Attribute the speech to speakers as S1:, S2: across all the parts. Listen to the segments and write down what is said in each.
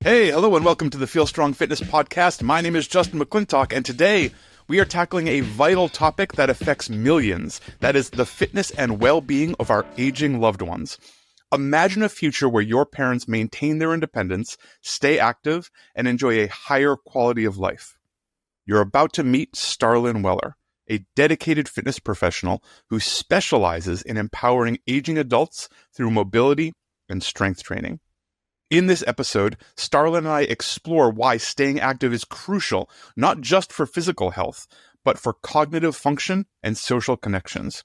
S1: Hey, hello and welcome to the Feel Strong Fitness Podcast. My name is Justin McClintock, and today we are tackling a vital topic that affects millions. That is the fitness and well-being of our aging loved ones. Imagine a future where your parents maintain their independence, stay active, and enjoy a higher quality of life. You're about to meet Starlyn Weller, a dedicated fitness professional who specializes in empowering aging adults through mobility and strength training. In this episode, Starlyn and I explore why staying active is crucial, not just for physical health, but for cognitive function and social connections.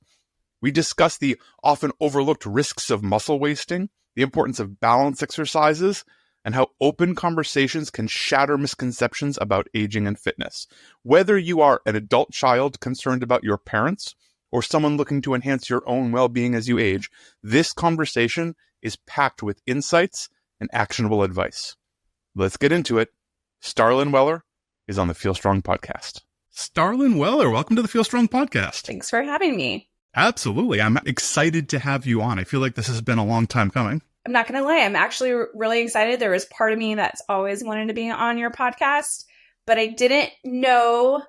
S1: We discuss the often overlooked risks of muscle wasting, the importance of balance exercises, and how open conversations can shatter misconceptions about aging and fitness. Whether you are an adult child concerned about your parents or someone looking to enhance your own well-being as you age, this conversation is packed with insights and actionable advice. Let's get into it. Starlyn Weller is on the Feel Strong Podcast. Starlyn Weller, welcome to the Feel Strong Podcast.
S2: Thanks for having me.
S1: Absolutely. I'm excited to have you on. I feel like this has been a long time coming.
S2: I'm not going to lie. I'm actually really excited. There was part of me that's always wanted to be on your podcast, but I didn't know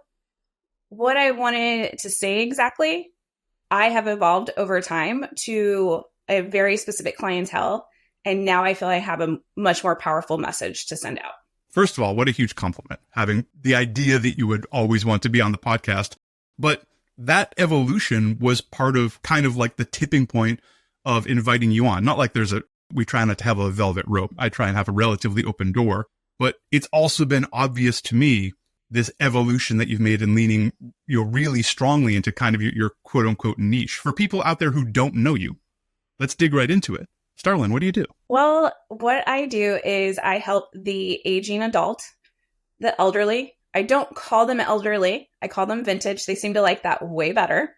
S2: what I wanted to say exactly. I have evolved over time to a very specific clientele. And now I feel I have a much more powerful message to send out.
S1: First of all, what a huge compliment, having the idea that you would always want to be on the podcast. But that evolution was part of kind of like the tipping point of inviting you on. Not like we try not to have a velvet rope. I try and have a relatively open door. But it's also been obvious to me, this evolution that you've made in leaning really strongly into kind of your quote unquote niche. For people out there who don't know you, let's dig right into it. Starlyn, what do you do?
S2: Well, what I do is I help the aging adult, the elderly. I don't call them elderly. I call them vintage. They seem to like that way better.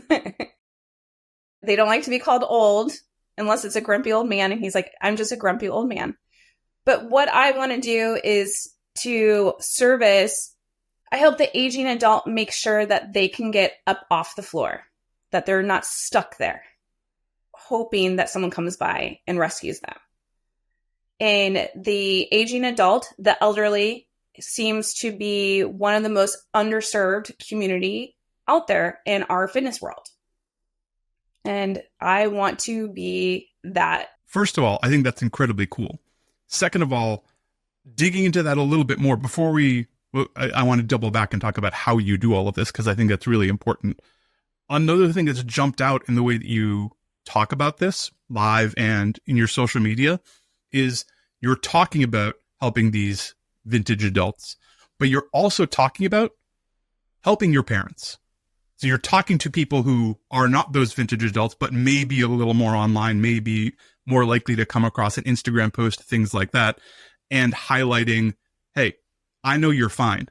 S2: They don't like to be called old unless it's a grumpy old man. And he's like, I'm just a grumpy old man. But what I want to do is to service. I help the aging adult make sure that they can get up off the floor, that they're not stuck there, hoping that someone comes by and rescues them. And the aging adult, the elderly, seems to be one of the most underserved community out there in our fitness world. And I want to be that.
S1: First of all, I think that's incredibly cool. Second of all, digging into that a little bit more before I want to double back and talk about how you do all of this, because I think that's really important. Another thing that's jumped out in the way that you talk about this live and in your social media is you're talking about helping these vintage adults, but you're also talking about helping your parents. So you're talking to people who are not those vintage adults, but maybe a little more online, maybe more likely to come across an Instagram post, things like that, and highlighting, hey, I know you're fine.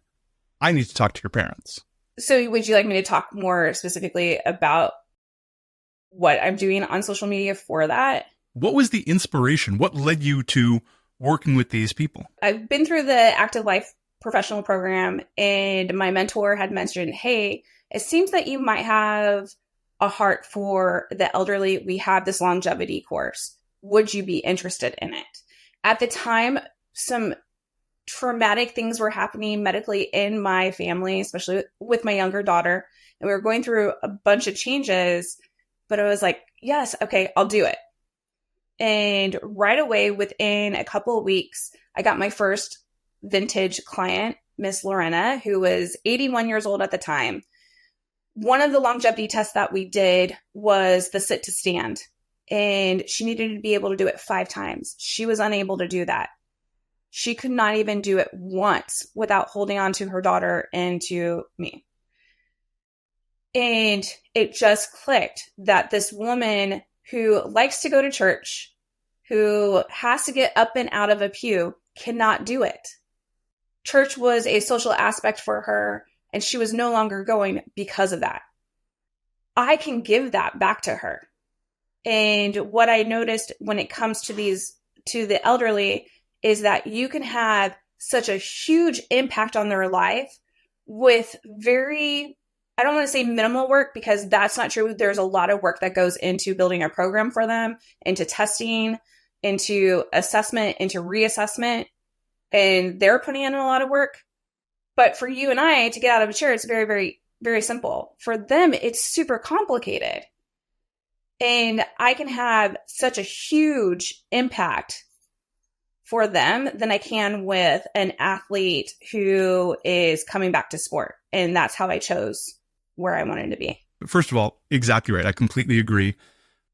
S1: I need to talk to your parents.
S2: So would you like me to talk more specifically about what I'm doing on social media for that?
S1: What was the inspiration? What led you to working with these people?
S2: I've been through the Active Life professional program, and my mentor had mentioned, hey, it seems that you might have a heart for the elderly. We have this longevity course. Would you be interested in it? At the time, some traumatic things were happening medically in my family, especially with my younger daughter. And we were going through a bunch of changes. But I was like, yes, okay, I'll do it. And right away, within a couple of weeks, I got my first vintage client, Miss Lorena, who was 81 years old at the time. One of the longevity tests that we did was the sit to stand. And she needed to be able to do it 5 times. She was unable to do that. She could not even do it once without holding on to her daughter and to me. And it just clicked that this woman who likes to go to church, who has to get up and out of a pew, cannot do it. Church was a social aspect for her, and she was no longer going because of that. I can give that back to her. And what I noticed when it comes to the elderly is that you can have such a huge impact on their life with very, I don't want to say minimal work, because that's not true. There's a lot of work that goes into building a program for them, into testing, into assessment, into reassessment. and they're putting in a lot of work. But for you and I to get out of a chair, it's very, very, very simple. For them, it's super complicated. And I can have such a huge impact for them than I can with an athlete who is coming back to sport. And that's how I chose where I wanted to be.
S1: First of all, exactly right. I completely agree.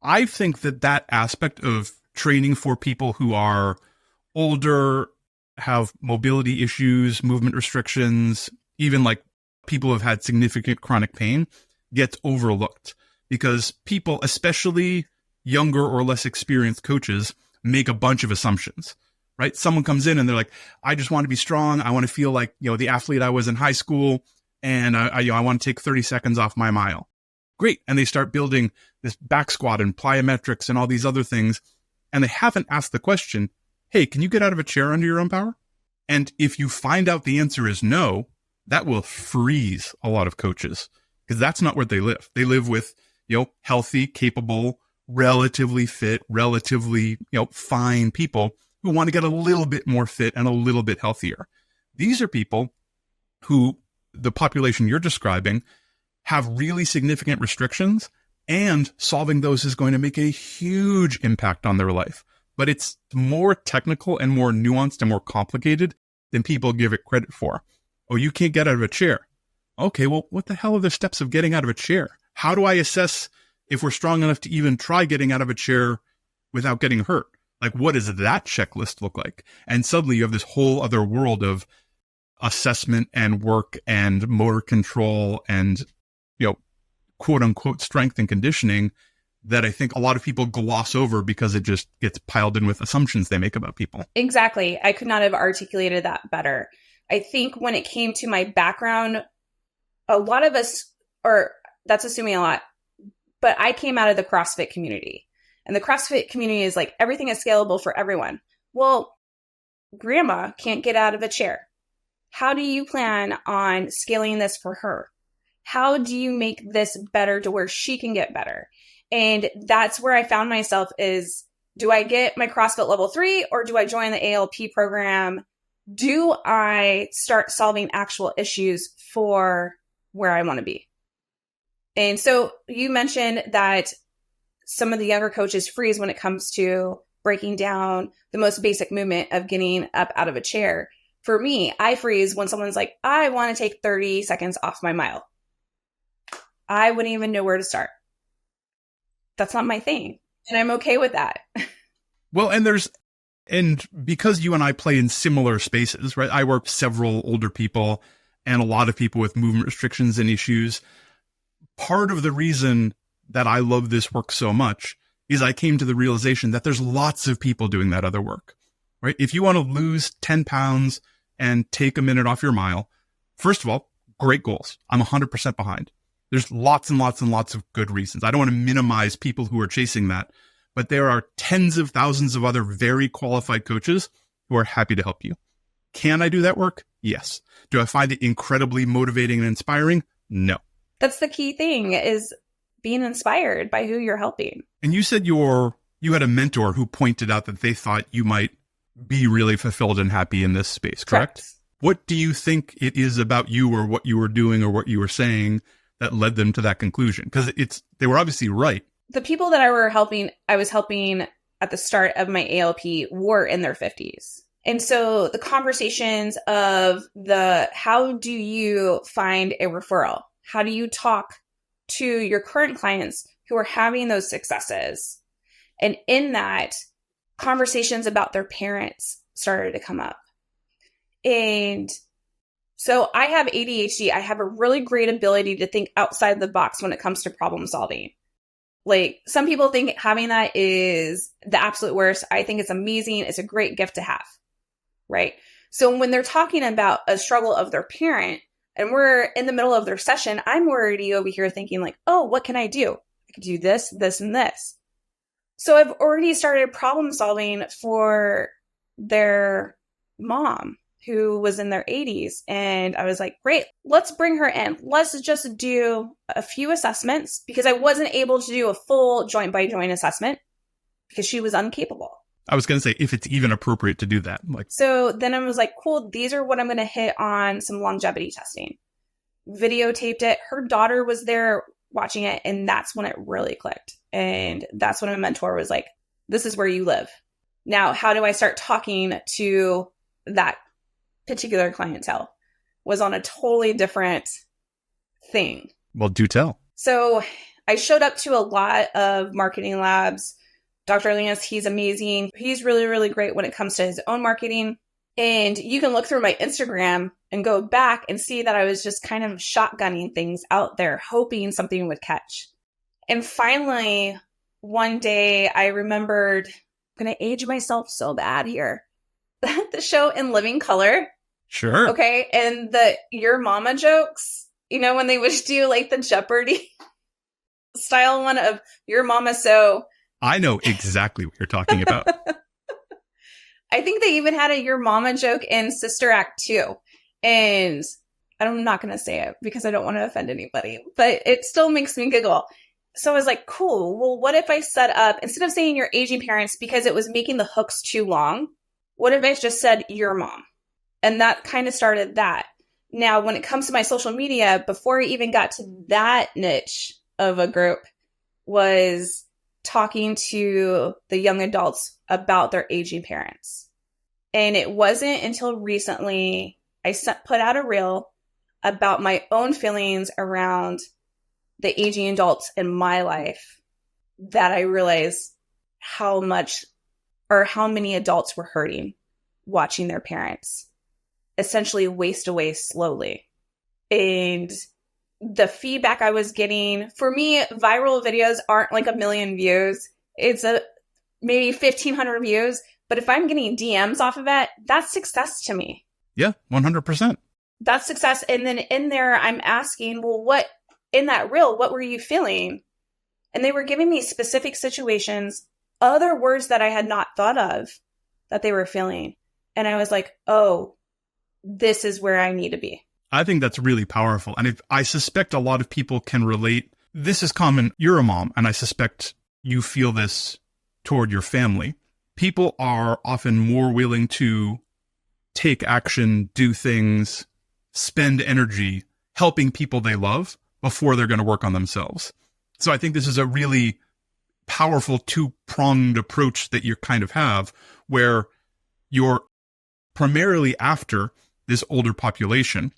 S1: I think that aspect of training for people who are older, have mobility issues, movement restrictions, even like people who have had significant chronic pain gets overlooked because people, especially younger or less experienced coaches, make a bunch of assumptions, right? Someone comes in and they're like, I just want to be strong. I want to feel like, the athlete I was in high school, and I want to take 30 seconds off my mile. Great. And they start building this back squat and plyometrics and all these other things. And they haven't asked the question, hey, can you get out of a chair under your own power? And if you find out the answer is no, that will freeze a lot of coaches because that's not where they live. They live with, healthy, capable, relatively fit, relatively, fine people who want to get a little bit more fit and a little bit healthier. These are people who the population you're describing have really significant restrictions, and solving those is going to make a huge impact on their life. But it's more technical and more nuanced and more complicated than people give it credit for. Oh, you can't get out of a chair. Okay, well, what the hell are the steps of getting out of a chair? How do I assess if we're strong enough to even try getting out of a chair without getting hurt? Like, what does that checklist look like? And suddenly you have this whole other world of assessment and work and motor control and, quote unquote strength and conditioning that I think a lot of people gloss over because it just gets piled in with assumptions they make about people.
S2: Exactly. I could not have articulated that better. I think when it came to my background, a lot of us, or that's assuming a lot, but I came out of the CrossFit community. And the CrossFit community is like, everything is scalable for everyone. Well, grandma can't get out of a chair. How do you plan on scaling this for her? How do you make this better to where she can get better? And that's where I found myself is, do I get my CrossFit level 3 or do I join the ALP program? Do I start solving actual issues for where I want to be? And so you mentioned that some of the younger coaches freeze when it comes to breaking down the most basic movement of getting up out of a chair. For me, I freeze when someone's like, I want to take 30 seconds off my mile. I wouldn't even know where to start. That's not my thing. And I'm okay with that.
S1: Well, and because you and I play in similar spaces, right? I work with several older people and a lot of people with movement restrictions and issues. Part of the reason that I love this work so much is I came to the realization that there's lots of people doing that other work, right? If you want to lose 10 pounds and take a minute off your mile, first of all, great goals. I'm 100% behind. There's lots and lots and lots of good reasons. I don't want to minimize people who are chasing that, but there are tens of thousands of other very qualified coaches who are happy to help you. Can I do that work? Yes. Do I find it incredibly motivating and inspiring? No.
S2: That's the key thing, is being inspired by who you're helping.
S1: And you said you had a mentor who pointed out that they thought you might be really fulfilled and happy in this space, correct? What do you think it is about you or what you were doing or what you were saying that led them to that conclusion? Because they were obviously right.
S2: The people that I was helping at the start of my ALP were in their 50s. And so the conversations of how do you find a referral? How do you talk to your current clients who are having those successes? And in that, conversations about their parents started to come up. And so I have ADHD. I have a really great ability to think outside the box when it comes to problem solving. Like, some people think having that is the absolute worst. I think it's amazing. It's a great gift to have, right? So when they're talking about a struggle of their parent and we're in the middle of their session, I'm already over here thinking like, oh, what can I do? I could do this, this, and this. So I've already started problem solving for their mom who was in their 80s. And I was like, great, let's bring her in. Let's just do a few assessments, because I wasn't able to do a full joint by joint assessment because she was incapable.
S1: I was going to say, if it's even appropriate to do that.
S2: So then I was like, cool, these are what I'm going to hit on some longevity testing. Videotaped it. Her daughter was there watching it, and that's when it really clicked. And that's when my mentor was like, this is where you live. Now, how do I start talking to that particular clientele? Was on a totally different thing.
S1: Well, do tell.
S2: So I showed up to a lot of marketing labs. Dr. Lance, he's amazing. He's really, really great when it comes to his own marketing. And you can look through my Instagram and go back and see that I was just kind of shotgunning things out there, hoping something would catch. And finally, one day I remembered, I'm going to age myself so bad here. The show In Living Color.
S1: Sure.
S2: Okay. And the Your Mama jokes, when they would do like the Jeopardy style one of Your Mama So.
S1: I know exactly what you're talking about.
S2: I think they even had a Your Mama joke in Sister Act 2. And I'm not going to say it because I don't want to offend anybody, but it still makes me giggle. So I was like, cool. Well, what if I set up, instead of saying your aging parents, because it was making the hooks too long, what if I just said your mom? And that kind of started that. Now, when it comes to my social media, before I even got to that niche of a group, was talking to the young adults about their aging parents. And it wasn't until recently I put out a reel about my own feelings around the aging adults in my life that I realized how much or how many adults were hurting watching their parents essentially waste away slowly. And the feedback I was getting, for me, viral videos aren't like 1 million views. It's maybe 1,500 views. But if I'm getting DMs off of it, that's success to me.
S1: Yeah, 100%.
S2: That's success. And then in there, I'm asking, well, what in that reel, what were you feeling? And they were giving me specific situations, other words that I had not thought of that they were feeling. And I was like, oh, this is where I need to be.
S1: I think that's really powerful. And I suspect a lot of people can relate. This is common. You're a mom, and I suspect you feel this toward your family. People are often more willing to take action, do things, spend energy helping people they love before they're going to work on themselves. So I think this is a really powerful two-pronged approach that you kind of have, where you're primarily after this older population.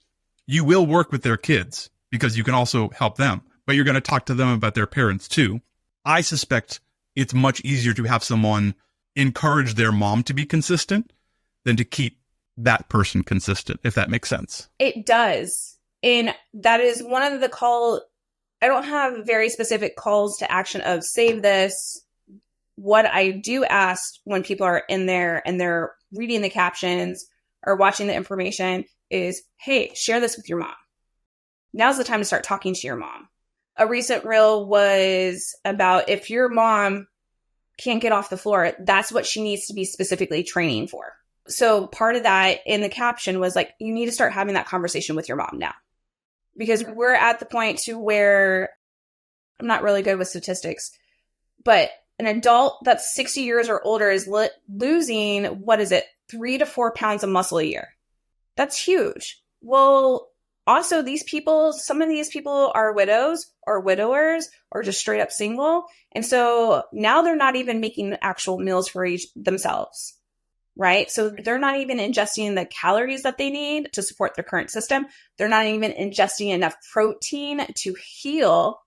S1: You will work with their kids because you can also help them, but you're going to talk to them about their parents too. I suspect it's much easier to have someone encourage their mom to be consistent than to keep that person consistent, if that makes sense.
S2: It does. And that is one of the I don't have very specific calls to action of save this. What I do ask when people are in there and they're reading the captions or watching the information is, hey, share this with your mom. Now's the time to start talking to your mom. A recent reel was about if your mom can't get off the floor, that's what she needs to be specifically training for. So part of that in the caption was like, you need to start having that conversation with your mom now. Because we're at the point to where I'm not really good with statistics, but an adult that's 60 years or older is losing, 3 to 4 pounds of muscle a year. That's huge. Well, also some of these people are widows or widowers or just straight up single. And so now they're not even making actual meals for themselves, right? So they're not even ingesting the calories that they need to support their current system. They're not even ingesting enough protein to heal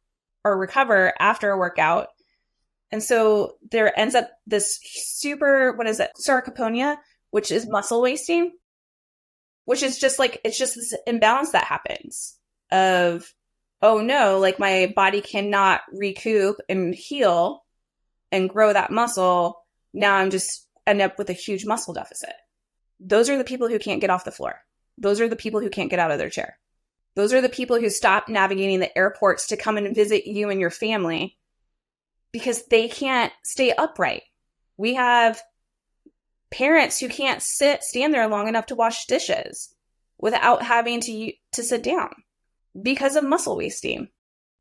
S2: or recover after a workout. And so there ends up this sarcopenia, which is muscle wasting, which is just it's just this imbalance that happens of, oh no, like my body cannot recoup and heal and grow that muscle. Now I'm just end up with a huge muscle deficit. Those are the people who can't get off the floor. Those are the people who can't get out of their chair. Those are the people who stop navigating the airports to come and visit you and your family because they can't stay upright. We have parents who can't stand there long enough to wash dishes without having to sit down because of muscle wasting.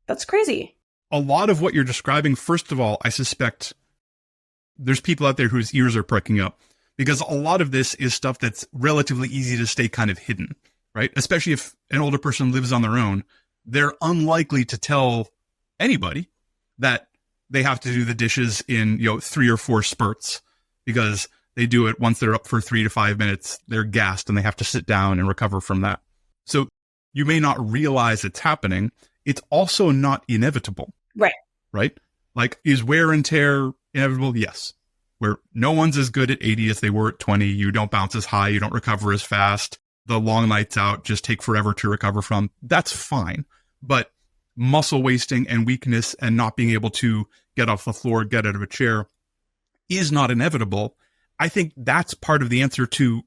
S2: That's crazy.
S1: A lot of what you're describing, first of all, I suspect there's people out there whose ears are pricking up, because a lot of this is stuff that's relatively easy to stay kind of hidden, right? Especially if an older person lives on their own, they're unlikely to tell anybody that they have to do the dishes in, 3 or 4 spurts, because they do it once they're up for 3 to 5 minutes, they're gassed and they have to sit down and recover from that. So you may not realize it's happening. It's also not inevitable.
S2: Right.
S1: Right? Like, is wear and tear inevitable? Yes. Where no one's as good at 80 as they were at 20. You don't bounce as high. You don't recover as fast. The long nights out just take forever to recover from. That's fine. But muscle wasting and weakness and not being able to get off the floor, get out of a chair is not inevitable. I think that's part of the answer to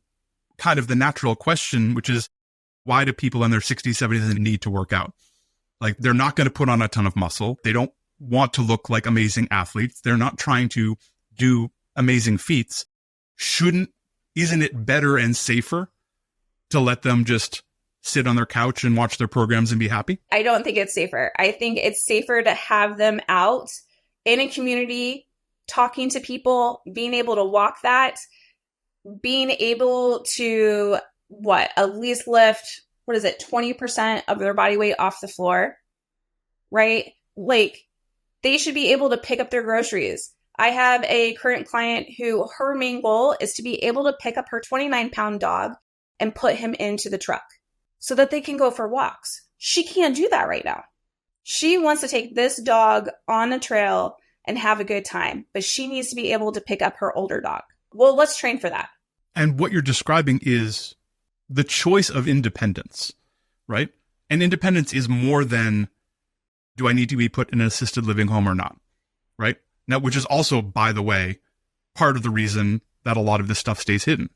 S1: kind of the natural question, which is, why do people in their 60s, 70s need to work out? Like, they're not going to put on a ton of muscle. They don't want to look like amazing athletes. They're not trying to do amazing feats. Isn't it better and safer to let them just sit on their couch and watch their programs and be happy?
S2: I don't think it's safer. I think it's safer to have them out in a community, talking to people, being able to walk that, being able to at least lift, 20% of their body weight off the floor, right? Like, they should be able to pick up their groceries. I have a current client who her main goal is to be able to pick up her 29-pound dog and put him into the truck so that they can go for walks. She can't do that right now. She wants to take this dog on a trail and have a good time, but she needs to be able to pick up her older dog. Well, let's train for that.
S1: And what you're describing is the choice of independence, right? And independence is more than, do I need to be put in an assisted living home or not, right? Now, which is also, by the way, part of the reason that a lot of this stuff stays hidden.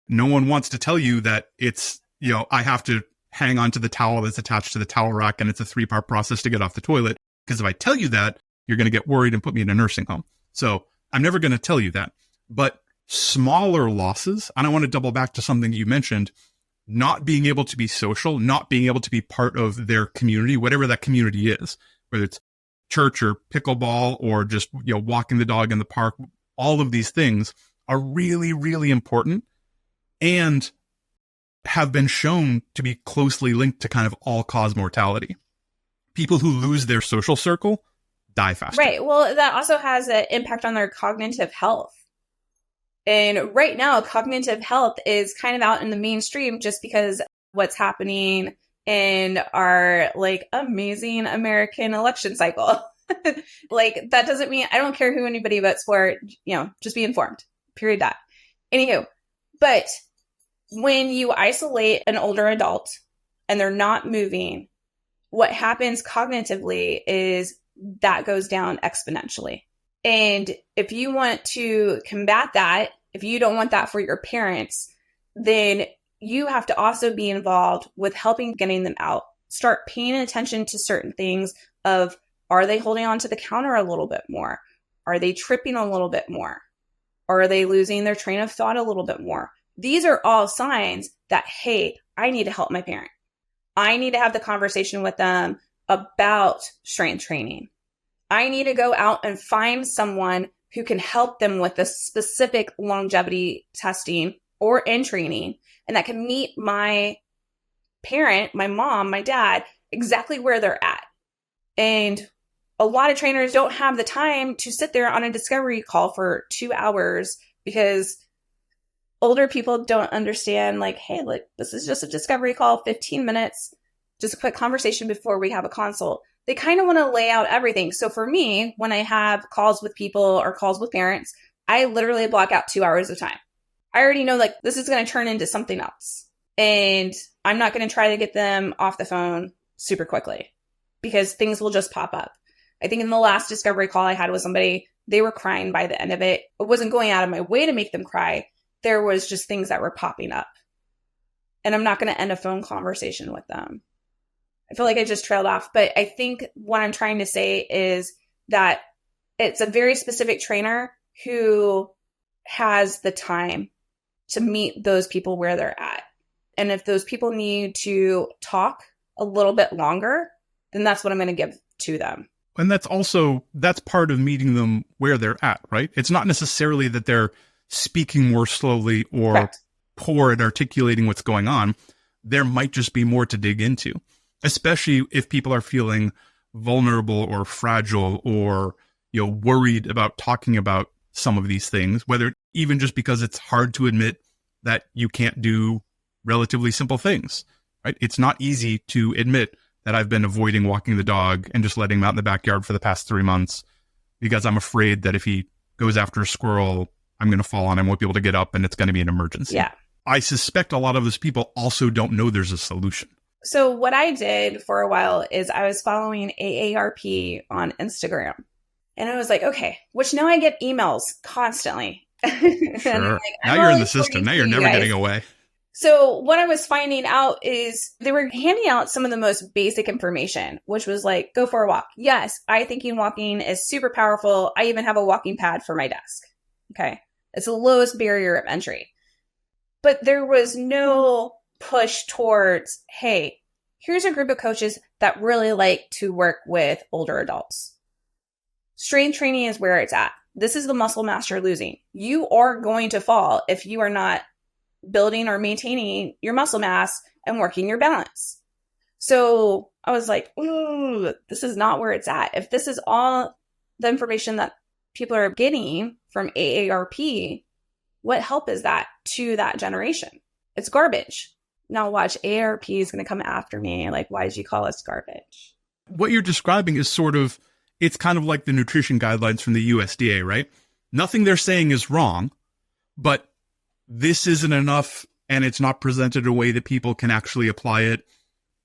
S1: No one wants to tell you that it's, I have to hang on to the towel that's attached to the towel rack and it's a 3-part process to get off the toilet. Because if I tell you that, you're going to get worried and put me in a nursing home. So I'm never going to tell you that. But smaller losses, and I want to double back to something you mentioned, not being able to be social, not being able to be part of their community, whatever that community is, whether it's church or pickleball or just, walking the dog in the park, all of these things are really, really important and have been shown to be closely linked to kind of all-cause mortality. People who lose their social circle die faster.
S2: Right. Well, that also has an impact on their cognitive health. And right now, cognitive health is kind of out in the mainstream just because what's happening in our amazing American election cycle. That doesn't mean I don't care who anybody votes for, just be informed. Period. That. Anywho, but when you isolate an older adult and they're not moving, what happens cognitively is that goes down exponentially. And if you want to combat that, if you don't want that for your parents, then you have to also be involved with helping getting them out. Start paying attention to certain things of, are they holding on to the counter a little bit more? Are they tripping a little bit more? Or are they losing their train of thought a little bit more? These are all signs that, hey, I need to help my parent. I need to have the conversation with them about strength training. I need to go out and find someone who can help them with the specific longevity testing or in training, and that can meet my parent, my mom, my dad, exactly where they're at. And a lot of trainers don't have the time to sit there on a discovery call for 2 hours because older people don't understand, hey, this is just a discovery call, 15 minutes, just a quick conversation before we have a consult. They kind of want to lay out everything. So for me, when I have calls with people or calls with parents, I literally block out 2 hours of time. I already know this is going to turn into something else. And I'm not going to try to get them off the phone super quickly because things will just pop up. I think in the last discovery call I had with somebody, they were crying by the end of it. I wasn't going out of my way to make them cry. There was just things that were popping up. And I'm not going to end a phone conversation with them. I feel like I just trailed off, but I think what I'm trying to say is that it's a very specific trainer who has the time to meet those people where they're at. And if those people need to talk a little bit longer, then that's what I'm going to give to them.
S1: And that's part of meeting them where they're at, right? It's not necessarily that they're speaking more slowly or
S2: Correct.
S1: poor at articulating what's going on. There might just be more to dig into, especially if people are feeling vulnerable or fragile or, worried about talking about some of these things, whether even just because it's hard to admit that you can't do relatively simple things, right? It's not easy to admit that I've been avoiding walking the dog and just letting him out in the backyard for the past 3 months because I'm afraid that if he goes after a squirrel, I'm going to fall on him, won't be able to get up, and it's going to be an emergency.
S2: Yeah.
S1: I suspect a lot of those people also don't know there's a solution.
S2: So what I did for a while is I was following AARP on Instagram. And I was like, okay, which now I get emails constantly.
S1: Sure.
S2: Like,
S1: now you're in the system. Now you're never getting away.
S2: So what I was finding out is they were handing out some of the most basic information, which was like, go for a walk. Yes, I think walking is super powerful. I even have a walking pad for my desk. Okay. It's the lowest barrier of entry. But there was no push towards, hey, here's a group of coaches that really like to work with older adults. Strength training is where it's at. This is the muscle mass you're losing. You are going to fall if you are not building or maintaining your muscle mass and working your balance. So I was like, ooh, this is not where it's at. If this is all the information that people are getting from AARP, what help is that to that generation? It's garbage. Now watch, AARP is going to come after me. Like, why did you call us garbage?
S1: What you're describing is it's kind of like the nutrition guidelines from the USDA, right? Nothing they're saying is wrong, but this isn't enough and it's not presented in a way that people can actually apply it.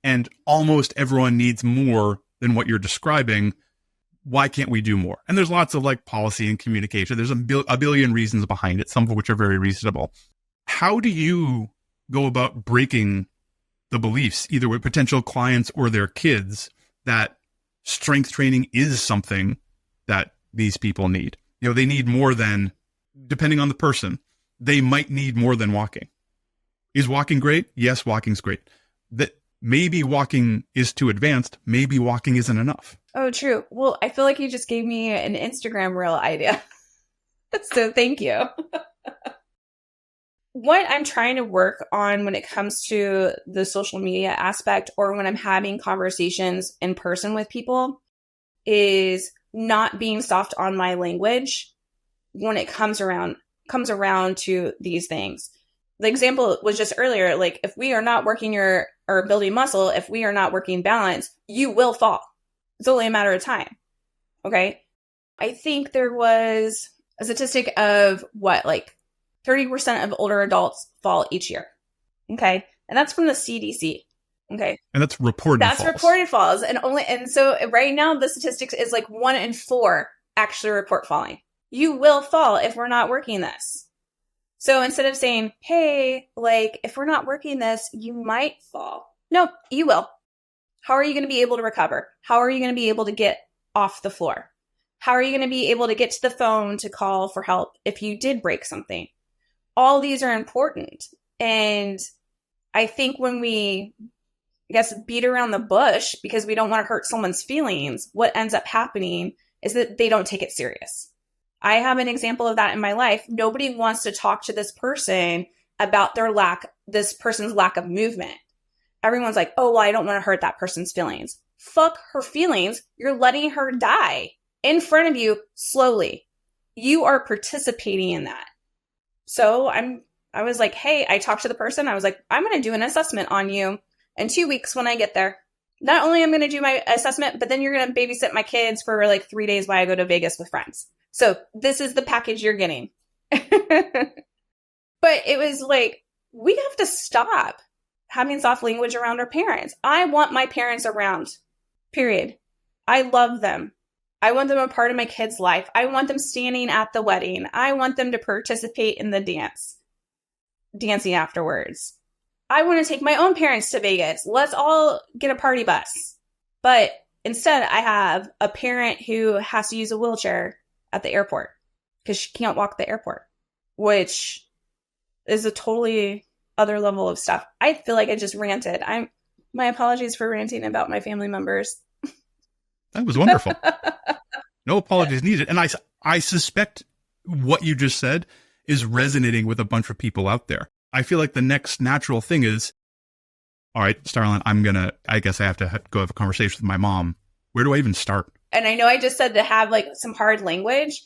S1: And almost everyone needs more than what you're describing. Why can't we do more? And there's lots of policy and communication. There's a billion reasons behind it, some of which are very reasonable. How do you go about breaking the beliefs, either with potential clients or their kids, that strength training is something that these people need? They need more than, depending on the person, they might need more than walking. Is walking great? Yes, walking's great. That maybe walking is too advanced. Maybe walking isn't enough.
S2: Oh, true. Well, I feel like you just gave me an Instagram reel idea. So thank you. What I'm trying to work on when it comes to the social media aspect, or when I'm having conversations in person with people, is not being soft on my language when it comes around to these things. The example was just earlier, like, if we are not working or building muscle, if we are not working balance, you will fall. It's only a matter of time. Okay. I think there was a statistic of 30% of older adults fall each year. Okay. And that's from the CDC. Okay.
S1: And that's reported falls.
S2: That's reported falls. And so right now the statistics is 1 in 4 actually report falling. You will fall if we're not working this. So instead of saying, hey, if we're not working this, you might fall. No, you will. How are you going to be able to recover? How are you going to be able to get off the floor? How are you going to be able to get to the phone to call for help if you did break something? All these are important. And I think when we, beat around the bush because we don't want to hurt someone's feelings, what ends up happening is that they don't take it serious. I have an example of that in my life. Nobody wants to talk to this person about this person's lack of movement. Everyone's like, oh, well, I don't want to hurt that person's feelings. Fuck her feelings. You're letting her die in front of you slowly. You are participating in that. So I was like, hey, I talked to the person. I was like, I'm going to do an assessment on you in 2 weeks when I get there. Not only am I going to do my assessment, but then you're going to babysit my kids for 3 days while I go to Vegas with friends. So this is the package you're getting. But it was we have to stop having soft language around our parents. I want my parents around, period. I love them. I want them a part of my kid's life. I want them standing at the wedding. I want them to participate in the dancing afterwards. I want to take my own parents to Vegas. Let's all get a party bus. But instead, I have a parent who has to use a wheelchair at the airport because she can't walk the airport, which is a totally other level of stuff. I feel like I just ranted. My apologies for ranting about my family members.
S1: That was wonderful. No apologies needed. And I suspect what you just said is resonating with a bunch of people out there. I feel like the next natural thing is, all right, Starlyn, I guess I have to go have a conversation with my mom. Where do I even start?
S2: And I know I just said to have like some hard language,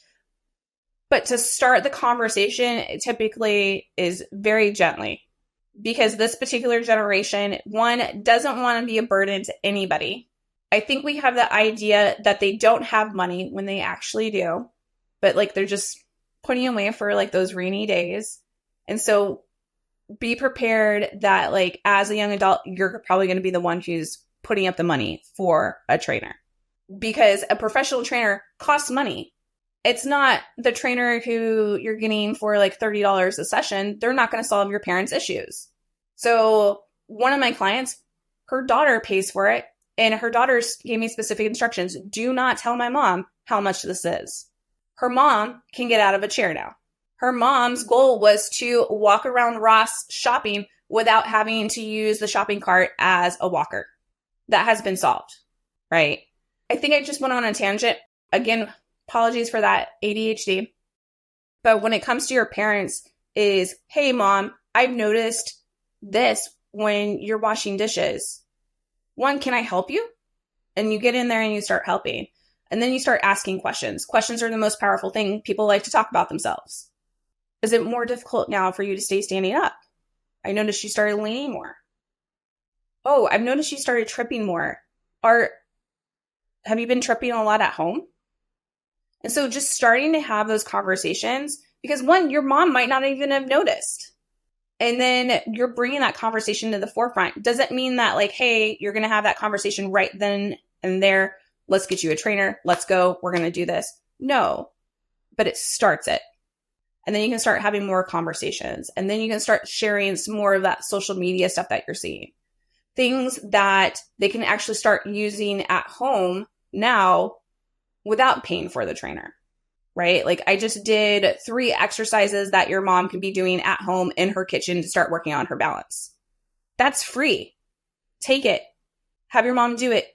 S2: but to start the conversation, it typically is very gently, because this particular generation, one, doesn't want to be a burden to anybody. I think we have the idea that they don't have money when they actually do, but like they're just putting away for like those rainy days. And so be prepared that like as a young adult, you're probably going to be the one who's putting up the money for a trainer, because a professional trainer costs money. It's not the trainer who you're getting for like $30 a session. They're not going to solve your parents' issues. So one of my clients, her daughter pays for it. And her daughter gave me specific instructions. Do not tell my mom how much this is. Her mom can get out of a chair now. Her mom's goal was to walk around Ross shopping without having to use the shopping cart as a walker. That has been solved, right? I think I just went on a tangent. Again, apologies for that, ADHD. But when it comes to your parents is, hey, mom, I've noticed this when you're washing dishes. One, can I help you? And you get in there and you start helping. And then you start asking questions. Questions are the most powerful thing. People like to talk about themselves. Is it more difficult now for you to stay standing up? I noticed you started leaning more. Oh, I've noticed you started tripping more. Have you been tripping a lot at home? And so just starting to have those conversations, because one, your mom might not even have noticed. And then you're bringing that conversation to the forefront. Doesn't mean that like, hey, you're going to have that conversation right then and there. Let's get you a trainer. Let's go. We're going to do this. No, but it starts it. And then you can start having more conversations. And then you can start sharing some more of that social media stuff that you're seeing. Things that they can actually start using at home now without paying for the trainer. Right? Like I just did 3 exercises that your mom can be doing at home in her kitchen to start working on her balance. That's free. Take it. Have your mom do it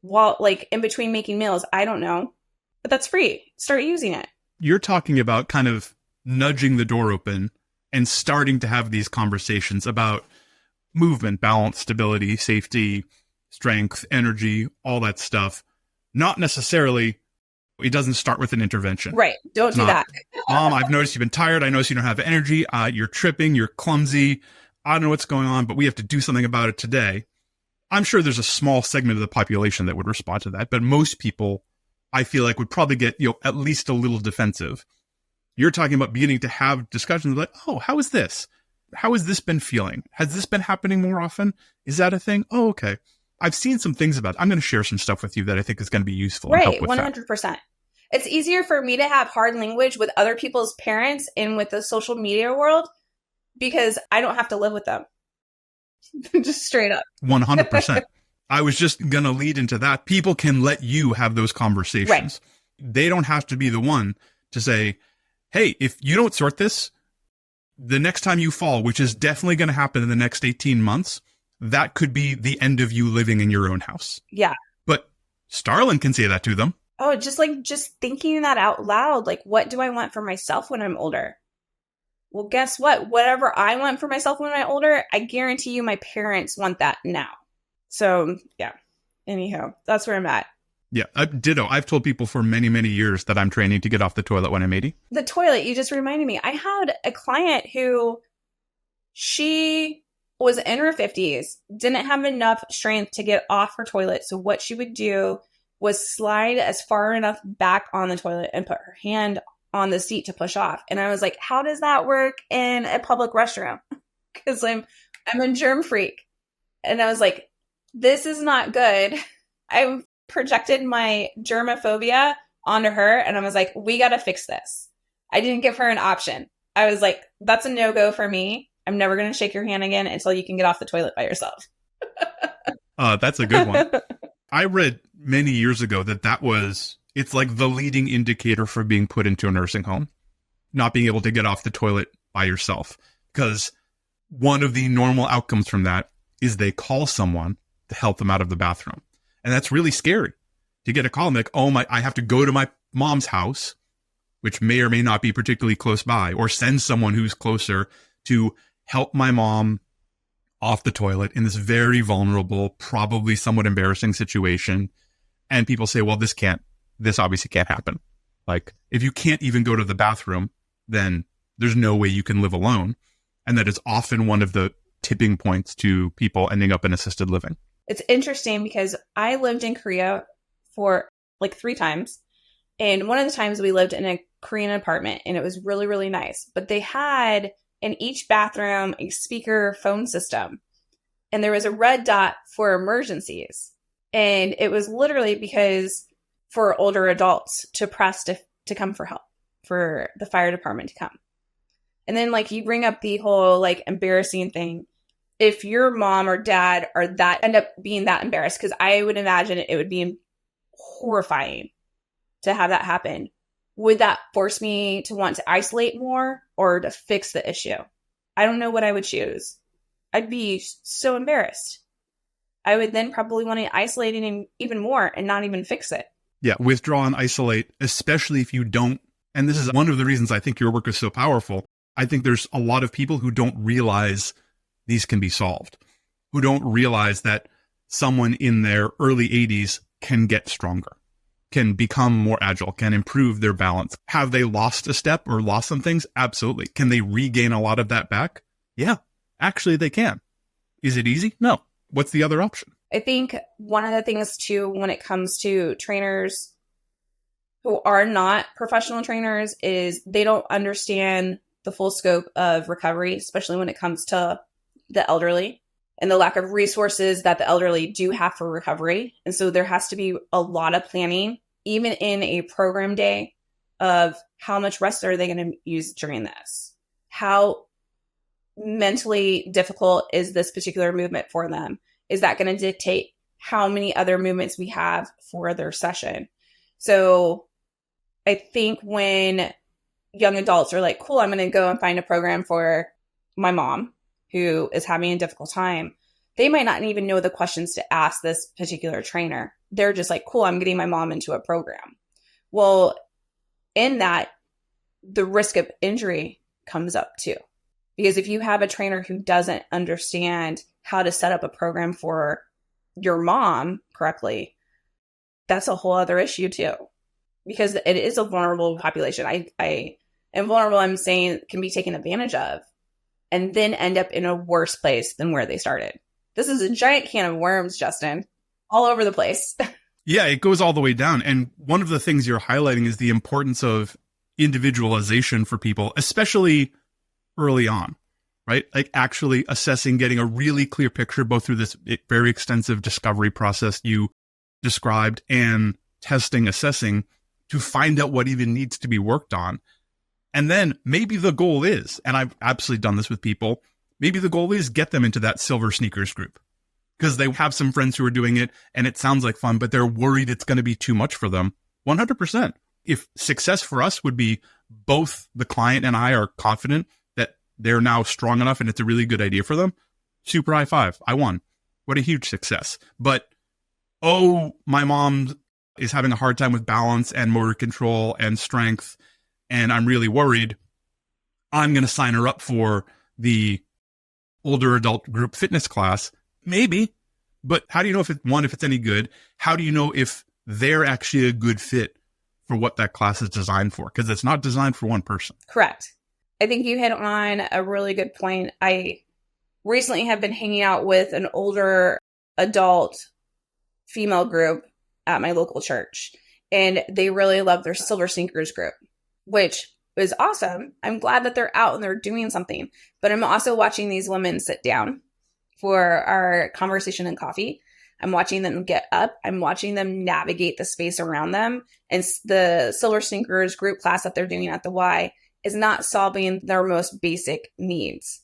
S2: while like in between making meals. I don't know, but that's free. Start using it.
S1: You're talking about kind of nudging the door open and starting to have these conversations about movement, balance, stability, safety, strength, energy, all that stuff. Not necessarily, it doesn't start with an intervention.
S2: Right. Don't do that.
S1: Mom, I've noticed you've been tired. I noticed you don't have energy. You're tripping. You're clumsy. I don't know what's going on, but we have to do something about it today. I'm sure there's a small segment of the population that would respond to that, but most people, I feel like, would probably get, at least a little defensive. You're talking about beginning to have discussions like, oh, how is this? How has this been feeling? Has this been happening more often? Is that a thing? Oh, okay. I've seen some things about it. I'm going to share some stuff with you that I think is going to be useful.
S2: Right,
S1: and help with
S2: 100%.
S1: That.
S2: It's easier for me to have hard language with other people's parents and with the social media world because I don't have to live with them. Just straight up.
S1: 100%. I was just going to lead into that. People can let you have those conversations. Right. They don't have to be the one to say, hey, if you don't sort this, the next time you fall, which is definitely going to happen in the next 18 months, that could be the end of you living in your own house.
S2: Yeah.
S1: But Starlyn can say that to them.
S2: Oh, just thinking that out loud. Like, what do I want for myself when I'm older? Well, guess what? Whatever I want for myself when I'm older, I guarantee you my parents want that now. So, yeah. Anyhow, that's where I'm at.
S1: Yeah, ditto. I've told people for many, many years that I'm training to get off the toilet when I'm 80.
S2: The toilet, you just reminded me. I had a client who, she was in her 50s, didn't have enough strength to get off her toilet. So what she would do was slide as far enough back on the toilet and put her hand on the seat to push off. And I was like, how does that work in a public restroom? Because I'm a germ freak. And I was like, this is not good. I've projected my germophobia onto her. And I was like, we got to fix this. I didn't give her an option. I was like, that's a no-go for me. I'm never going to shake your hand again until you can get off the toilet by yourself.
S1: That's a good one. I read many years ago it's like the leading indicator for being put into a nursing home, not being able to get off the toilet by yourself. Because one of the normal outcomes from that is they call someone to help them out of the bathroom. And that's really scary to get a call. I'm like, oh my, I have to go to my mom's house, which may or may not be particularly close by, or send someone who's closer to help my mom off the toilet in this very vulnerable, probably somewhat embarrassing situation. And people say, well, this obviously can't happen. Like, if you can't even go to the bathroom, then there's no way you can live alone. And that is often one of the tipping points to people ending up in assisted living.
S2: It's interesting because I lived in Korea for like 3 times. And one of the times we lived in a Korean apartment, and it was really, really nice. But they had in each bathroom a speaker phone system. And there was a red dot for emergencies. And it was literally because for older adults to press to come for help, for the fire department to come. And then like you bring up the whole like embarrassing thing. If your mom or dad end up being that embarrassed, because I would imagine it would be horrifying to have that happen. Would that force me to want to isolate more or to fix the issue? I don't know what I would choose. I'd be so embarrassed. I would then probably want to isolate it even more and not even fix it.
S1: Yeah, withdraw and isolate, especially if you don't. And this is one of the reasons I think your work is so powerful. I think there's a lot of people who don't realize these can be solved, who don't realize that someone in their early 80s can get stronger, can become more agile, can improve their balance. Have they lost a step or lost some things? Absolutely. Can they regain a lot of that back? Yeah, actually they can. Is it easy? No. What's the other option?
S2: I think one of the things too, when it comes to trainers who are not professional trainers, is they don't understand the full scope of recovery, especially when it comes to the elderly and the lack of resources that the elderly do have for recovery. And so there has to be a lot of planning, even in a program day, of how much rest are they going to use during this? How mentally difficult is this particular movement for them? Is that going to dictate how many other movements we have for their session? So I think when young adults are like, cool, I'm going to go and find a program for my mom who is having a difficult time, they might not even know the questions to ask this particular trainer. They're just like, cool, I'm getting my mom into a program. Well, in that, the risk of injury comes up too. Because if you have a trainer who doesn't understand how to set up a program for your mom correctly, that's a whole other issue too. Because it is a vulnerable population. I am vulnerable, I'm saying, can be taken advantage of and then end up in a worse place than where they started. This is a giant can of worms, Justin, all over the place.
S1: Yeah, it goes all the way down. And one of the things you're highlighting is the importance of individualization for people, especially early on, right? Like actually assessing, getting a really clear picture, both through this very extensive discovery process you described and testing, assessing, to find out what even needs to be worked on. And then maybe the goal is, and I've absolutely done this with people, maybe the goal is get them into that silver sneakers group because they have some friends who are doing it and it sounds like fun, but they're worried it's going to be too much for them. 100%. If success for us would be both the client and I are confident that they're now strong enough and it's a really good idea for them, super high five. I won. What a huge success. But, oh, my mom is having a hard time with balance and motor control and strength, and I'm really worried. I'm going to sign her up for the older adult group fitness class. Maybe, but how do you know if it's any good? How do you know if they're actually a good fit for what that class is designed for? Because it's not designed for one person.
S2: Correct. I think you hit on a really good point. I recently have been hanging out with an older adult female group at my local church, and they really love their Silver Sneakers group, which is awesome. I'm glad that they're out and they're doing something, but I'm also watching these women sit down for our conversation and coffee. I'm watching them get up. I'm watching them navigate the space around them. And the Silver Sneakers group class that they're doing at the Y is not solving their most basic needs.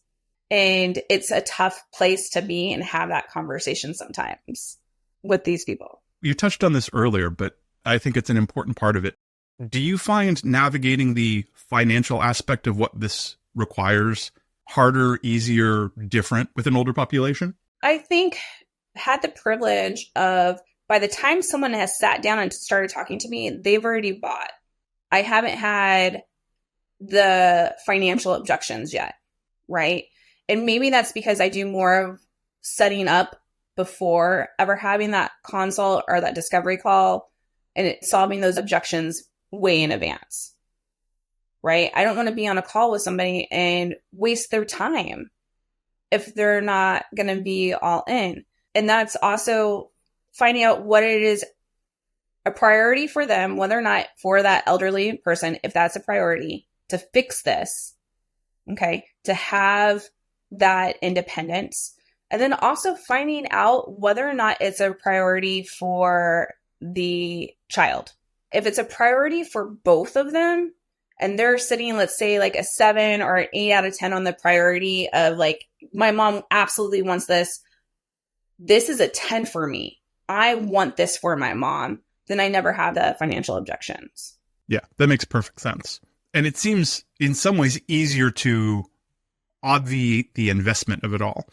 S2: And it's a tough place to be and have that conversation sometimes with these people.
S1: You touched on this earlier, but I think it's an important part of it. Do you find navigating the financial aspect of what this requires harder, easier, different with an older population?
S2: I think had the privilege of by the time someone has sat down and started talking to me, they've already bought. I haven't had the financial objections yet, right? And maybe that's because I do more of setting up before ever having that consult or that discovery call and solving those objections way in advance, right? I don't want to be on a call with somebody and waste their time if they're not going to be all in. And that's also finding out what it is a priority for them, whether or not for that elderly person, if that's a priority to fix this, okay, to have that independence. And then also finding out whether or not it's a priority for the child. If it's a priority for both of them and they're sitting, let's say like a 7 or an 8 out of 10 on the priority of like, my mom absolutely wants this. This is a 10 for me. I want this for my mom. Then I never have the financial objections.
S1: Yeah, that makes perfect sense. And it seems in some ways easier to obviate the investment of it all,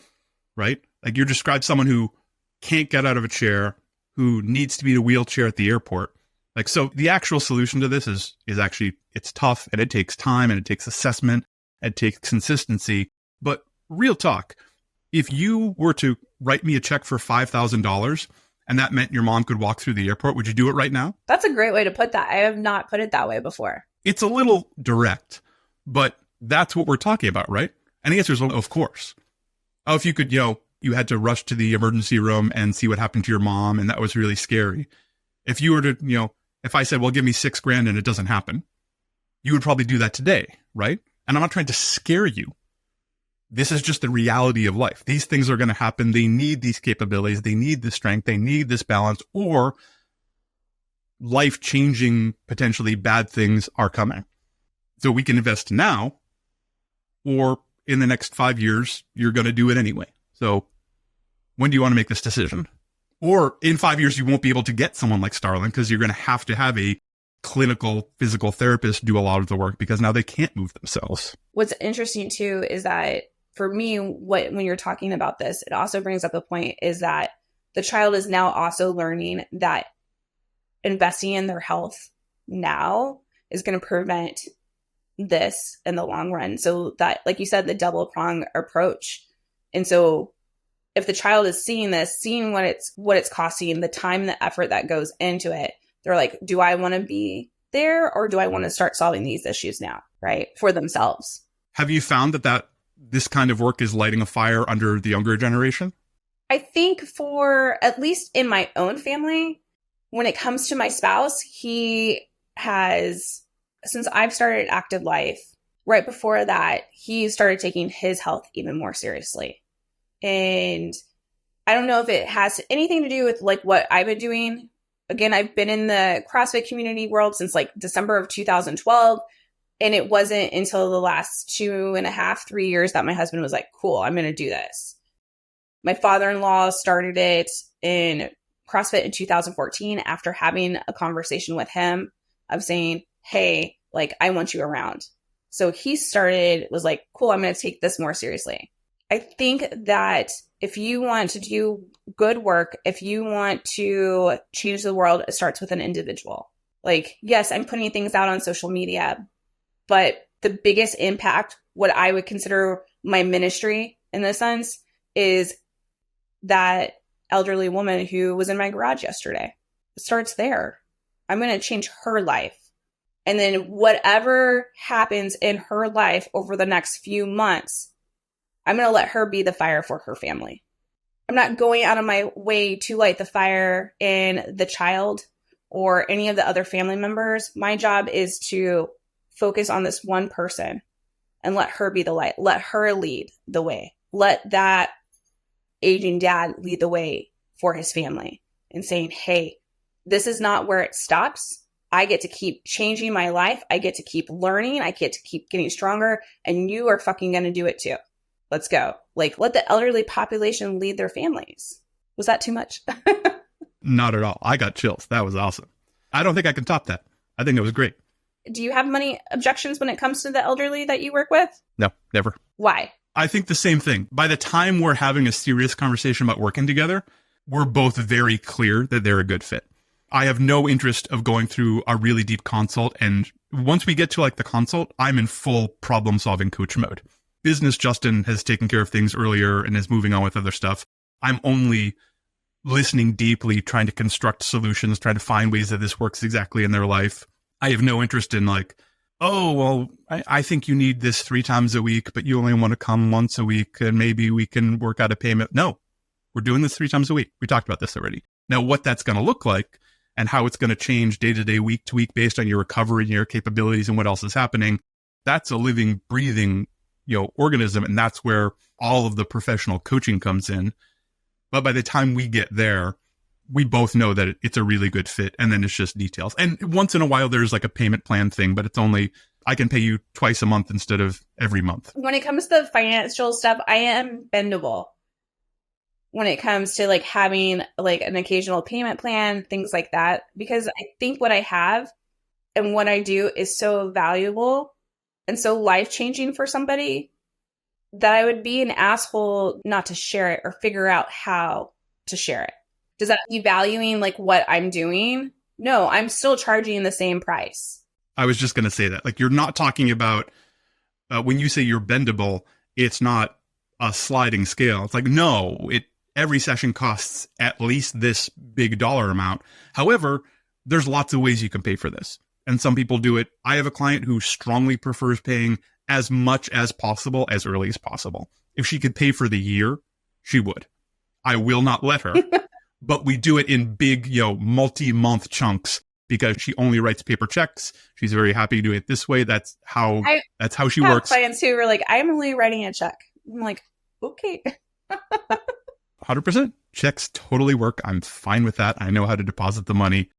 S1: right? Like you described someone who can't get out of a chair, who needs to be in a wheelchair at the airport. Like, so the actual solution to this is actually, it's tough and it takes time and it takes assessment, it takes consistency. But real talk, if you were to write me a check for $5,000 and that meant your mom could walk through the airport, would you do it right now?
S2: That's a great way to put that. I have not put it that way before.
S1: It's a little direct, but that's what we're talking about, right? And the answer is, of course. Oh, if you could, you had to rush to the emergency room and see what happened to your mom, and that was really scary. If you were to, if I said, well, give me $6,000 and it doesn't happen, you would probably do that today, right? And I'm not trying to scare you. This is just the reality of life. These things are going to happen. They need these capabilities. They need this strength. They need this balance, or life-changing, potentially bad things are coming. So we can invest now, or in the next 5 years, you're going to do it anyway. So when do you want to make this decision? Or in 5 years, you won't be able to get someone like Starlyn because you're going to have a clinical physical therapist do a lot of the work because now they can't move themselves.
S2: What's interesting too is that for me, when you're talking about this, it also brings up a point is that the child is now also learning that investing in their health now is going to prevent this in the long run. So that, like you said, the double prong approach. And so if the child is seeing this, seeing what it's costing, the time, the effort that goes into it, they're like, do I want to be there or do I want to start solving these issues now, right? For themselves.
S1: Have you found that this kind of work is lighting a fire under the younger generation?
S2: I think for at least in my own family, when it comes to my spouse, he has, since I've started active life, right before that, he started taking his health even more seriously. And I don't know if it has anything to do with like what I've been doing. Again, I've been in the CrossFit community world since like December of 2012. And it wasn't until the last 2.5, 3 years that my husband was like, cool, I'm going to do this. My father-in-law started it in CrossFit in 2014 after having a conversation with him of saying, hey, like, I want you around. So he was like, cool, I'm going to take this more seriously. I think that if you want to do good work, if you want to change the world, it starts with an individual. Like, yes, I'm putting things out on social media, but the biggest impact, what I would consider my ministry in this sense, is that elderly woman who was in my garage yesterday. It starts there. I'm going to change her life. And then whatever happens in her life over the next few months, I'm going to let her be the fire for her family. I'm not going out of my way to light the fire in the child or any of the other family members. My job is to focus on this one person and let her be the light. Let her lead the way. Let that aging dad lead the way for his family and saying, hey, this is not where it stops. I get to keep changing my life. I get to keep learning. I get to keep getting stronger. And you are fucking going to do it too. Let's go. Like, let the elderly population lead their families. Was that too much?
S1: Not at all. I got chills. That was awesome. I don't think I can top that. I think it was great.
S2: Do you have many objections when it comes to the elderly that you work with?
S1: No, never.
S2: Why?
S1: I think the same thing. By the time we're having a serious conversation about working together, we're both very clear that they're a good fit. I have no interest of going through a really deep consult. And once we get to like the consult, I'm in full problem solving coach mode. Business Justin has taken care of things earlier and is moving on with other stuff. I'm only listening deeply, trying to construct solutions, trying to find ways that this works exactly in their life. I have no interest in like, oh, well, I think you need this 3 times a week, but you only want to come once a week and maybe we can work out a payment. No, we're doing this 3 times a week. We talked about this already. Now, what that's going to look like and how it's going to change day to day, week to week based on your recovery and your capabilities and what else is happening, that's a living, breathing, organism. And that's where all of the professional coaching comes in. But by the time we get there, we both know that it's a really good fit. And then it's just details. And once in a while, there's like a payment plan thing, but it's only, I can pay you twice a month instead of every month.
S2: When it comes to the financial stuff, I am bendable. When it comes to like having like an occasional payment plan, things like that, because I think what I have and what I do is so valuable and so life-changing for somebody that I would be an asshole not to share it or figure out how to share it. Does that be valuing like what I'm doing? No, I'm still charging the same price.
S1: I was just going to say that. Like, you're not talking about, when you say you're bendable, it's not a sliding scale. It's like, no, every session costs at least this big dollar amount. However, there's lots of ways you can pay for this. And some people do it. I have a client who strongly prefers paying as much as possible, as early as possible. If she could pay for the year, she would. I will not let her. But we do it in big, multi-month chunks because she only writes paper checks. She's very happy to do it this way. That's how she works.
S2: Clients who are like, I'm only writing a check. I'm like, okay.
S1: 100%. Checks totally work. I'm fine with that. I know how to deposit the money.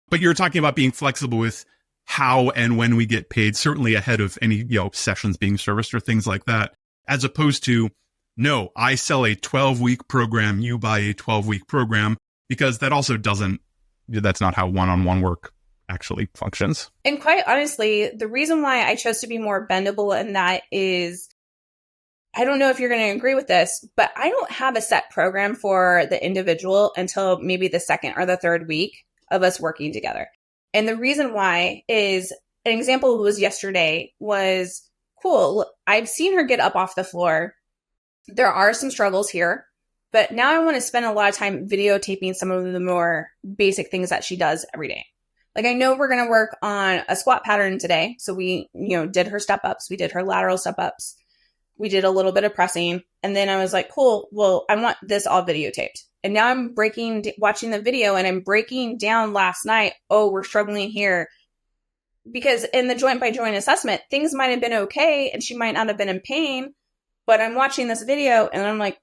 S1: But you're talking about being flexible with how and when we get paid, certainly ahead of any, sessions being serviced or things like that, as opposed to, no, I sell a 12-week program, you buy a 12-week program, because that's not how one-on-one work actually functions.
S2: And quite honestly, the reason why I chose to be more bendable in that is, I don't know if you're going to agree with this, but I don't have a set program for the individual until maybe the 2nd or the 3rd week of us working together. And the reason why is, an example was yesterday was, cool, I've seen her get up off the floor. There are some struggles here, but now I want to spend a lot of time videotaping some of the more basic things that she does every day. Like, I know we're going to work on a squat pattern today. So we, did her step ups. We did her lateral step ups. We did a little bit of pressing. And then I was like, cool, well, I want this all videotaped. And now I'm watching the video and I'm breaking down last night. Oh, we're struggling here. Because in the joint by joint assessment, things might have been okay and she might not have been in pain. But I'm watching this video and I'm like,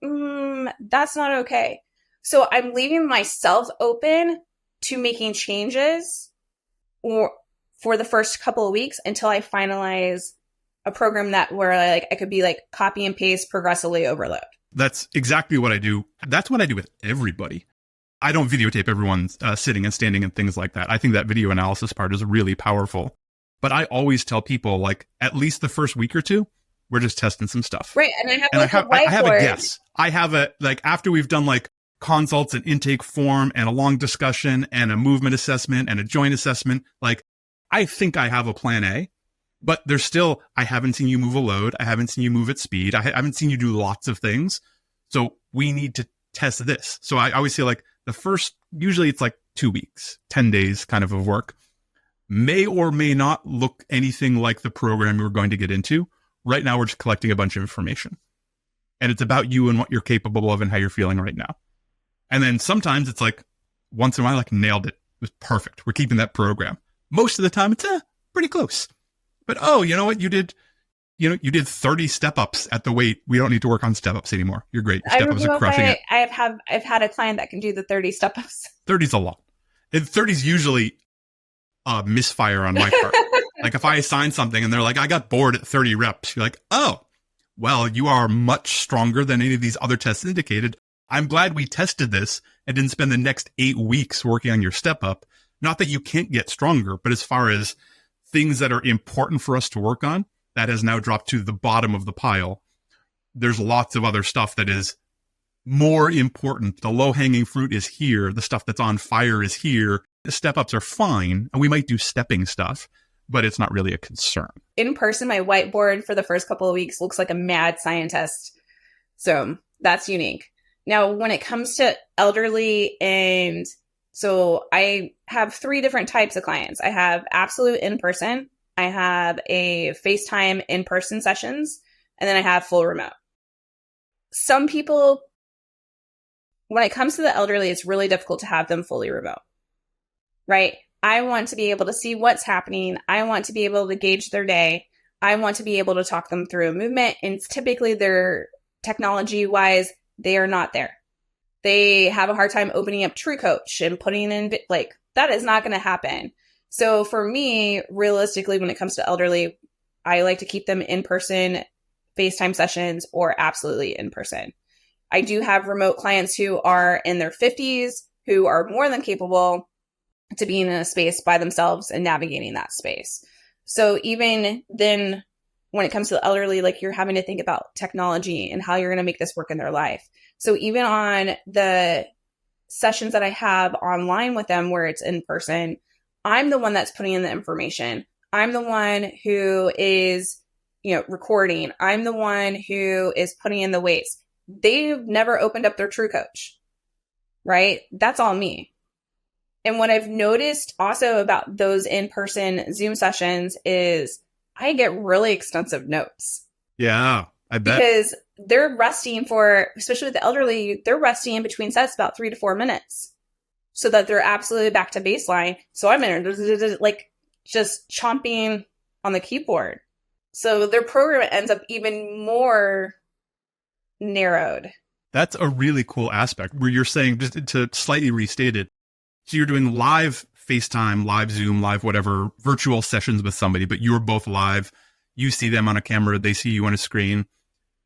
S2: that's not okay. So I'm leaving myself open to making changes or for the first couple of weeks until I finalize a program where I could be like copy and paste, progressively overload.
S1: That's exactly what I do. That's what I do with everybody. I don't videotape everyone sitting and standing and things like that. I think that video analysis part is really powerful. But I always tell people, like, at least the first week or two, we're just testing some stuff.
S2: Right. And I have
S1: a guess. I have after we've done like consults and intake form and a long discussion and a movement assessment and a joint assessment, like, I think I have a plan A, but there's still, I haven't seen you move a load. I haven't seen you move at speed. I haven't seen you do lots of things. So we need to test this. So I always say, like, the first, usually it's like 2 weeks, 10 days kind of work, may or may not look anything like the program you're going to get into. Right now, we're just collecting a bunch of information. And it's about you and what you're capable of and how you're feeling right now. And then sometimes it's like, once in a while, like, nailed it. It was perfect. We're keeping that program. Most of the time, it's pretty close. But, oh, you know what? You did 30 step-ups at the weight. We don't need to work on step-ups anymore. You're great. Your step-ups are crushing it.
S2: I've had a client that can do the 30 step-ups.
S1: 30's a lot. And 30's usually a misfire on my part. Like, if I assign something and they're like, I got bored at 30 reps, you're like, oh, well, you are much stronger than any of these other tests indicated. I'm glad we tested this and didn't spend the next 8 weeks working on your step up. Not that you can't get stronger, but as far as things that are important for us to work on, that has now dropped to the bottom of the pile. There's lots of other stuff that is more important. The low-hanging fruit is here. The stuff that's on fire is here. The step-ups are fine, and we might do stepping stuff, but it's not really a concern.
S2: In person, my whiteboard for the first couple of weeks looks like a mad scientist. So that's unique. Now, when it comes to elderly, and so I have 3 different types of clients. I have absolute in-person, I have a FaceTime in-person sessions, and then I have full remote. Some people, when it comes to the elderly, it's really difficult to have them fully remote, right? I want to be able to see what's happening. I want to be able to gauge their day. I want to be able to talk them through a movement. And typically their technology-wise, they are not there. They have a hard time opening up TrueCoach and putting in, like, that is not going to happen. So for me, realistically, when it comes to elderly, I like to keep them in person, FaceTime sessions, or absolutely in person. I do have remote clients who are in their 50s, who are more than capable to being in a space by themselves and navigating that space. So even then, when it comes to the elderly, like, you're having to think about technology and how you're going to make this work in their life. So even on the sessions that I have online with them where it's in person, I'm the one that's putting in the information. I'm the one who is, recording. I'm the one who is putting in the weights. They've never opened up their TrueCoach, right? That's all me. And what I've noticed also about those in-person Zoom sessions is I get really extensive notes.
S1: Yeah, I bet.
S2: Because they're resting especially with the elderly, they're resting in between sets about 3 to 4 minutes so that they're absolutely back to baseline. So I'm in there, like, just chomping on the keyboard. So their program ends up even more narrowed.
S1: That's a really cool aspect where you're saying, just to slightly restate it, so you're doing live FaceTime, live Zoom, live whatever, virtual sessions with somebody, but you're both live. You see them on a camera, they see you on a screen,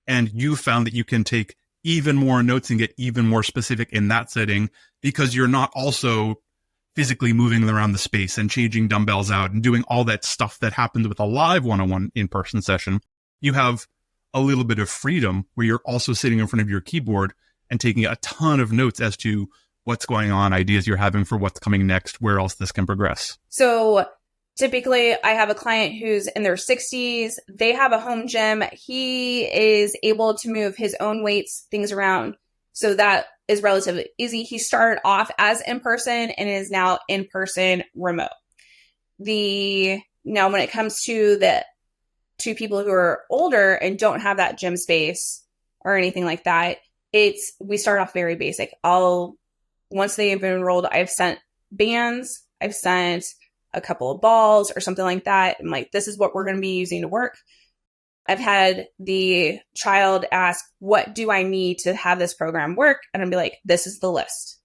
S1: and you found that you can take even more notes and get even more specific in that setting because you're not also physically moving around the space and changing dumbbells out and doing all that stuff that happens with a live one-on-one in-person session. You have a little bit of freedom where you're also sitting in front of your keyboard and taking a ton of notes as to what's going on, ideas you're having for what's coming next, where else this can progress.
S2: So typically I have a client who's in their 60s. They have a home gym. He is able to move his own weights, things around. So that is relatively easy. He started off as in-person and is now in-person remote. Now when it comes to the 2 people who are older and don't have that gym space or anything like that, we start off very basic. Once they've been enrolled, I've sent bands, I've sent a couple of balls or something like that. I'm like, this is what we're going to be using to work. I've had the child ask, what do I need to have this program work? And I'll be like, this is the list.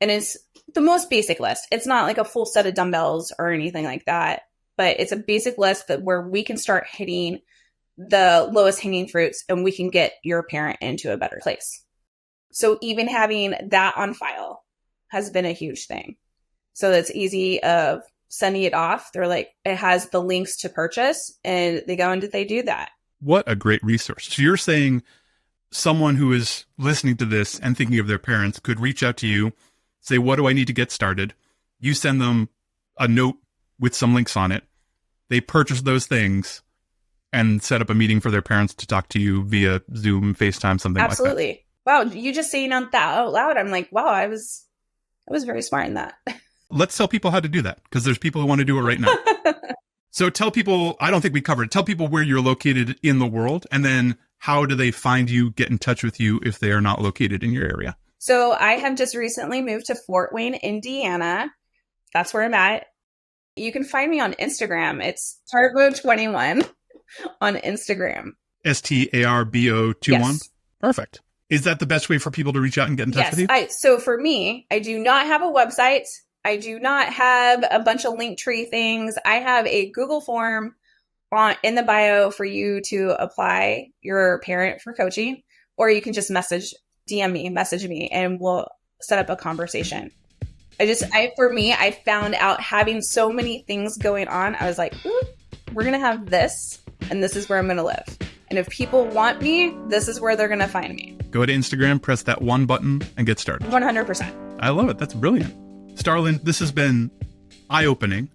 S2: And it's the most basic list. It's not like a full set of dumbbells or anything like that, but it's a basic list where we can start hitting the lowest hanging fruits and we can get your parent into a better place. So even having that on file has been a huge thing. So it's easy of sending it off. They're like, it has the links to purchase, and they go and they do that.
S1: What a great resource. So you're saying someone who is listening to this and thinking of their parents could reach out to you, say, what do I need to get started? You send them a note with some links on it. They purchase those things and set up a meeting for their parents to talk to you via Zoom, FaceTime, something
S2: Absolutely.
S1: like that.
S2: Wow. You just saying that out loud, I'm like, wow, I was very smart in that.
S1: Let's tell people how to do that, because there's people who want to do it right now. So tell people, I don't think we covered it. Tell people where you're located in the world, and then how do they find you, get in touch with you if they are not located in your area?
S2: So I have just recently moved to Fort Wayne, Indiana. That's where I'm at. You can find me on Instagram. It's Tarbo21 on Instagram.
S1: STARBO21?
S2: Yes.
S1: Perfect. Is that the best way for people to reach out and get in touch with you?
S2: So for me, I do not have a website. I do not have a bunch of Linktree things. I have a Google form in the bio for you to apply your parent for coaching, or you can just message me, and we'll set up a conversation. I found out having so many things going on, I was like, ooh, we're going to have this, and this is where I'm going to live. And if people want me, this is where they're going to find me.
S1: Go to Instagram, press that one button, and get started.
S2: 100%.
S1: I love it. That's brilliant. Starlyn, this has been eye-opening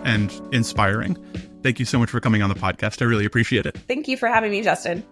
S1: and inspiring. Thank you so much for coming on the podcast. I really appreciate it.
S2: Thank you for having me, Justin.